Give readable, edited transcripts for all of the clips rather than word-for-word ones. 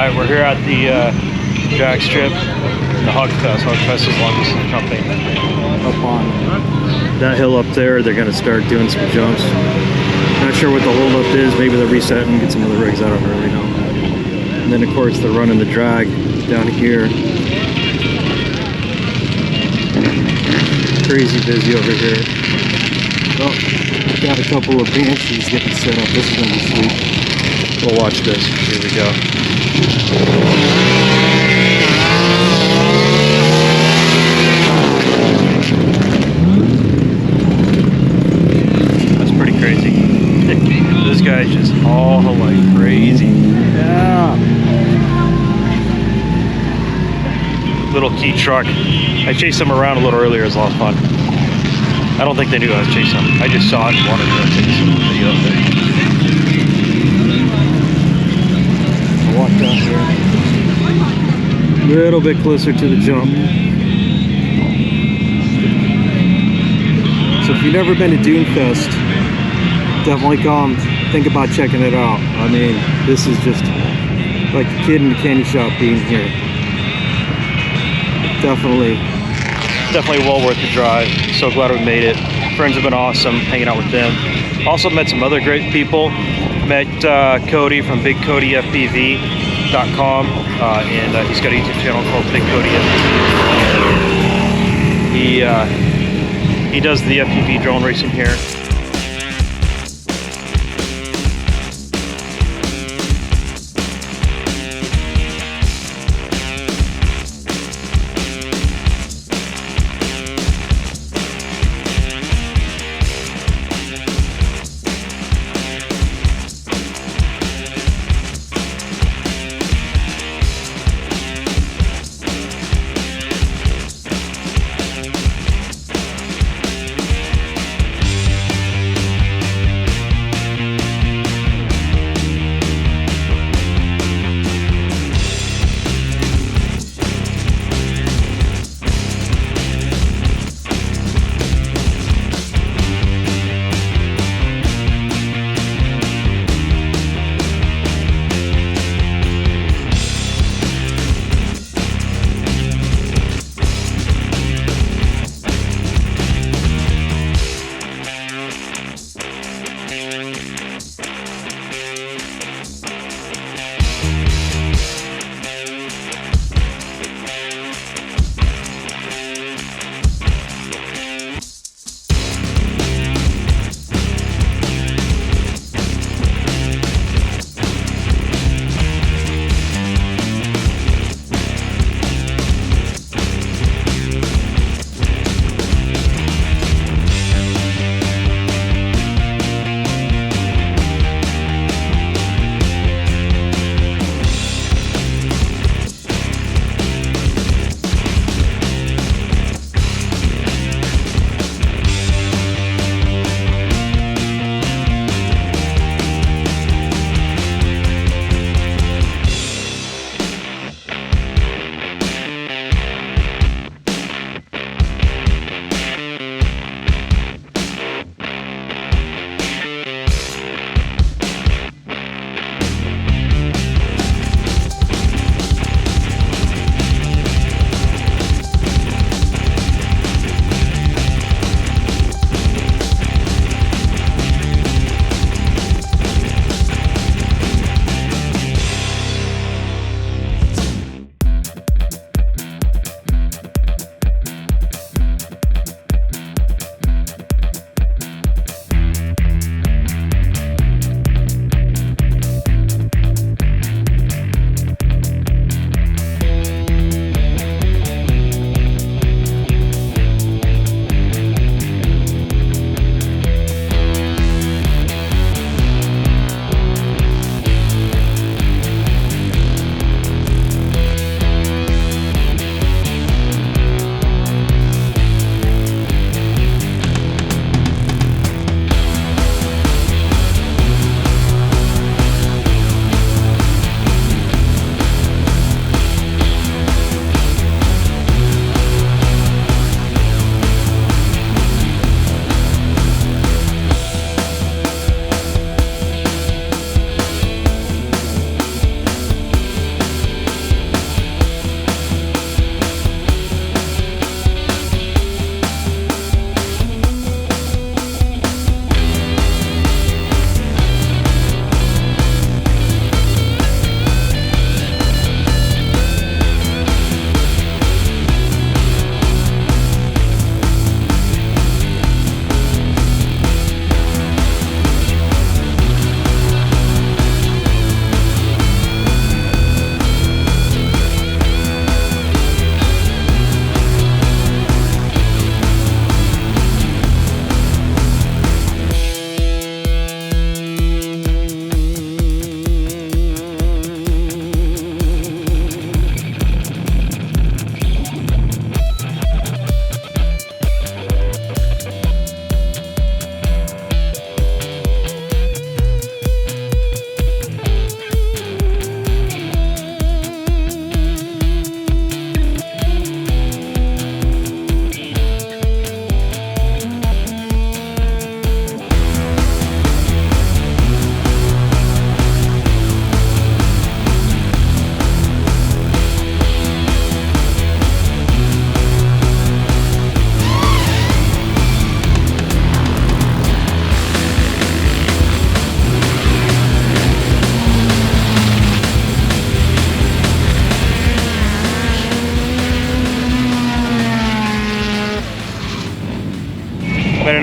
Alright, we're here at the drag strip, the Huckfest. Huckfest is the longest in the company. Up on that hill up there, they're going to start doing some jumps. Not sure what the holdup is. Maybe they're resetting, get some other rigs. I don't really know. And then, of course, they're running the drag down here. Crazy busy over here. Oh, got a couple of Banshees getting set up. This is going to be sweet. We'll watch this. Here we go. That's pretty crazy. This guy's just all like crazy. Yeah. Little key truck. I chased them around a little earlier. It was a lot of fun. I don't think they knew I was chasing them. I just saw it and wanted to take some video of it. I'll walk down here. A little bit closer to the jump. So if you've never been to Dunefest, definitely come. Think about checking it out. I mean, this is just like a kid in the candy shop being here. Definitely well worth the drive. So glad we made it. Friends have been awesome hanging out with them. Also met some other great people. Met Cody from Big Cody FPV.com, and he's got a YouTube channel called Big Cody FPV. He does the FPV drone racing here.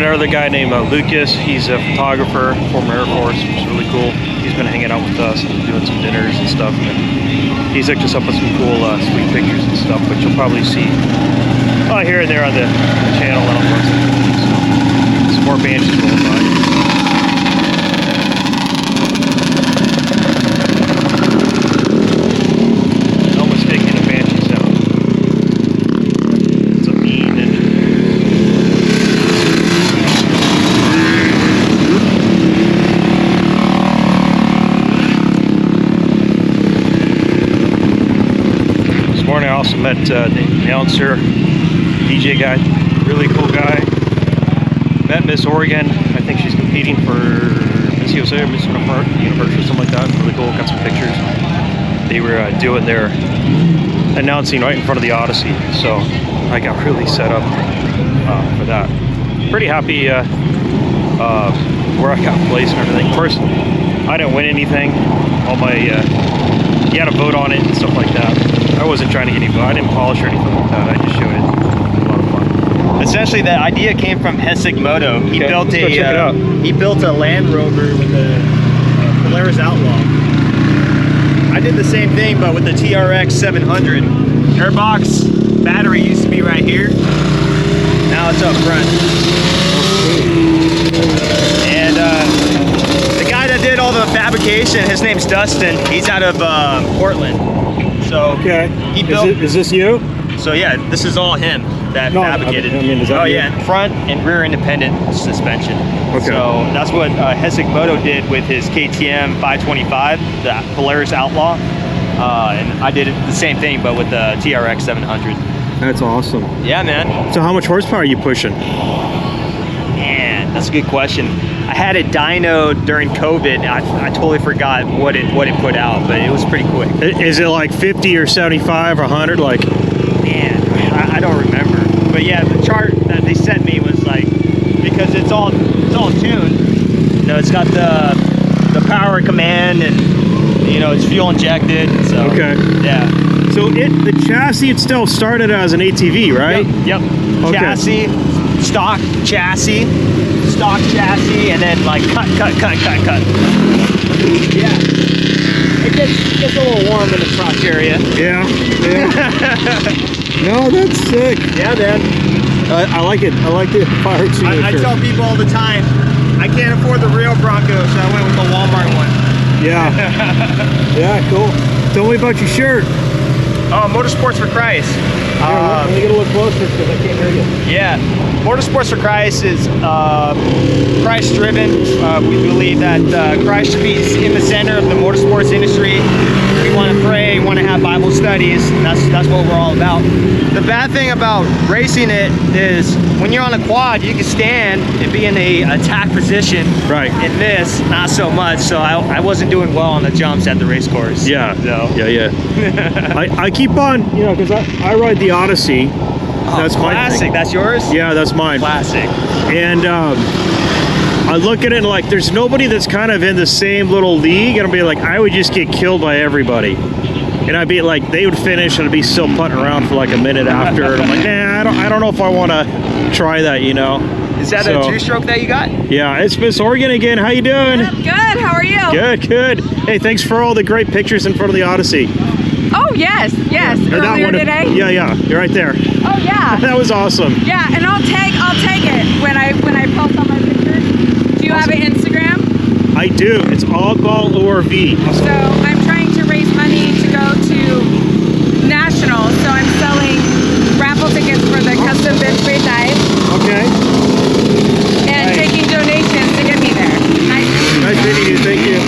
another guy named Lucas. He's a photographer, former Air Force, which is really cool. He's been hanging out with us and doing some dinners and stuff. And he's hooked us up with some cool, sweet pictures and stuff, which you'll probably see here and there on the channel and on so, some more Banshees rolling by. Met the announcer, DJ guy, really cool guy. Met Miss Oregon. I think she's competing for Miss USA or Miss Universe or something like that. Really cool. Got some pictures. They were doing their announcing right in front of the Odyssey, so I got really set up for that. Pretty happy where I got placed and everything. Of course, I didn't win anything. All my you had to vote on it and stuff like that. I wasn't trying to get any vote. I didn't polish or anything like that. I just showed it. A lot of fun. Essentially, the idea came from Hessig Moto. He He built a Land Rover with a Polaris Outlaw. I did the same thing, but with the TRX 700. Airbox battery used to be right here. Now it's up front. And the guy that did all the fabrication, his name's Dustin. He's out of Portland. So he built. Is this you? So yeah, this is all him that fabricated. I mean, is that you? Yeah, front and rear independent suspension. Okay. So that's what Hessig Moto did with his KTM 525, the Polaris Outlaw, and I did the same thing, but with the TRX 700. That's awesome. Yeah, man. So how much horsepower are you pushing? Man, that's a good question. I had it dynoed during COVID. I totally forgot what it put out, but it was pretty quick. Is it like 50 or 75 or 100? Like, man, I don't remember. But yeah, the chart that they sent me was like, because it's all tuned. You know, it's got the power command, and you know it's fuel injected. So yeah. So the chassis itself started as an ATV, right? Yep. Okay. Chassis, stock chassis, and then like cut. Yeah. It gets a little warm in the crotch area. Yeah. No, that's sick. Yeah, man. I like it. I like the fire extinguisher. I tell people all the time, I can't afford the real Bronco, so I went with the Walmart one. Yeah. Yeah, cool. Tell me about your shirt. Oh, Motorsports for Christ. Let me get a little closer because I can't hear you. Yeah, Motorsports for Christ is Christ-driven. We believe that Christ should be in the center of the motorsports industry. We want to pray, we want to have Bible studies, and that's what we're all about. The bad thing about racing it is when you're on a quad, you can stand and be in a attack position. Right. In this, not so much. So I wasn't doing well on the jumps at the race course. Yeah. So. Yeah. I keep on, you know, because I ride the Odyssey. That's my classic. thing. That's yours? Yeah, that's mine. Classic. And I look at it and like there's nobody that's kind of in the same little league, and I'll be like, I would just get killed by everybody. And I'd be like, they would finish and I'd be still putting around for like a minute after, and I'm like, nah, I don't know if I want to try that, you know. Is that a two-stroke that you got? Yeah, it's Miss Oregon again. How you doing? Good. How are you? Good. Hey, thanks for all the great pictures in front of the Odyssey. Oh yes. Earlier today. Yeah. You're right there. Oh yeah. That was awesome. Yeah, and I'll take it when I post all my pictures. Do you have an Instagram? I do. It's Oddball ORV. So I'm trying to raise money to go to nationals. So I'm selling raffle tickets for the custom bench race dive. Okay. And taking donations to get me there. Nice meeting you. Thank you.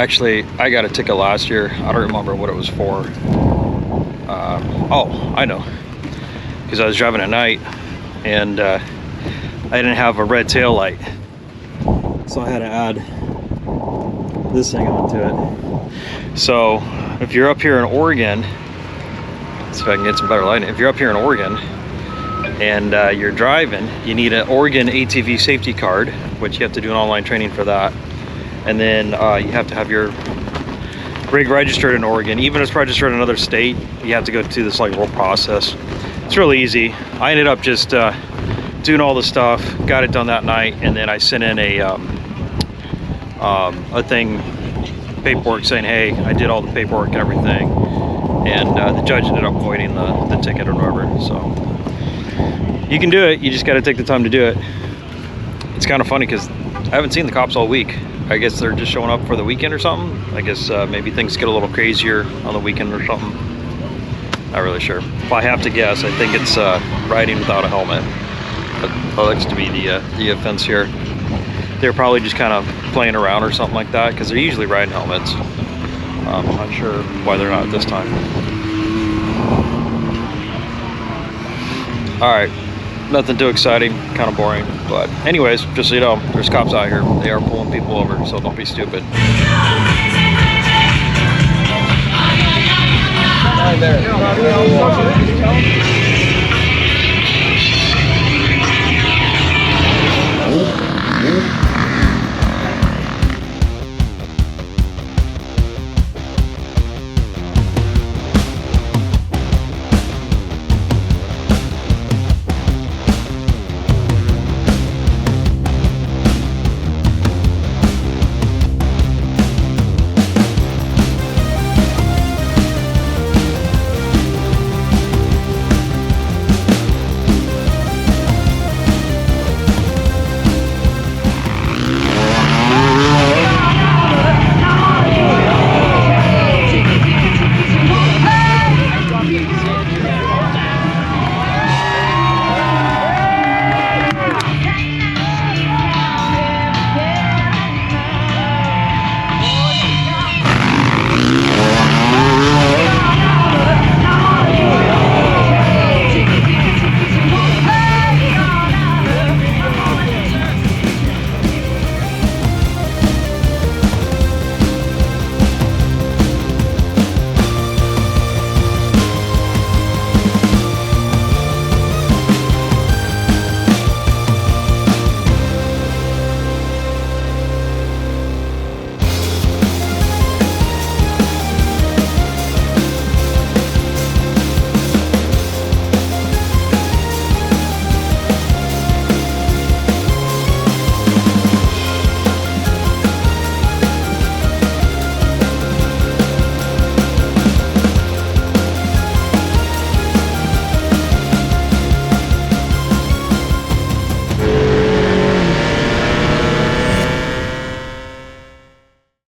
I got a ticket last year. I don't remember what it was for. Oh, I know. Because I was driving at night and I didn't have a red tail light. So I had to add this thing onto it. So if you're up here in Oregon, let's see if I can get some better lighting. If you're up here in Oregon and you're driving, you need an Oregon ATV safety card, which you have to do an online training for that. And then you have to have your rig registered in Oregon. Even if it's registered in another state, you have to go through this like whole process. It's really easy. I ended up just doing all the stuff, got it done that night, and then I sent in a thing, paperwork saying, hey, I did all the paperwork and everything, and the judge ended up voiding the ticket or whatever. So you can do it, you just got to take the time to do it. It's kind of funny because I haven't seen the cops all week. I guess they're just showing up for the weekend or something. I guess maybe things get a little crazier on the weekend or something. Not really sure. If I have to guess, I think it's riding without a helmet. That looks to be the offense here. They're probably just kind of playing around or something like that because they're usually riding helmets. I'm not sure why they're not this time. All right, nothing too exciting, kind of boring. But anyways, just so you know, there's cops out here. They are pulling people over, so don't be stupid. Hi there.